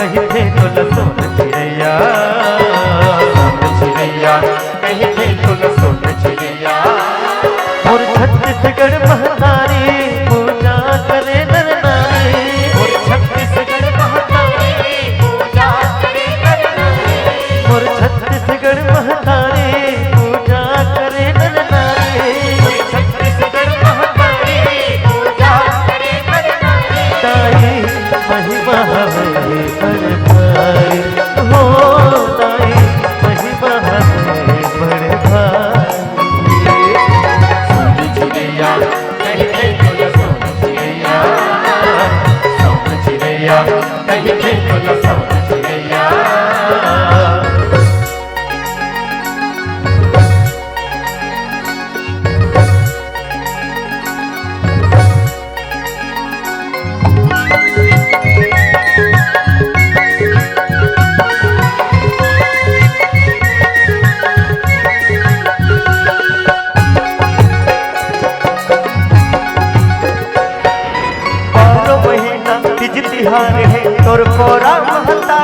कहीं थे कुल सोन चिड़ैया, कहीं थे कुल सोन चिड़ैया। और छत्तीसगढ़ महतारी पूजा करे नर नारी, और छत्तीसगढ़ महतारी पूजा करे नर नारी, और छत्तीसगढ़ महतारी पूजा करे नर नारी, और छत्तीसगढ़ महतारी पूजा करे नर नारी। ताई महिमा हमें बड़ भाई हो, ताई महिमा हमें बड़ भाई। सोन चिड़ैया कहीं थे कुल सोन चिड़ैया, सोन चिड़ैया कहीं थे कुल सोन चिड़ैया। तिहार है तोर कोरा महता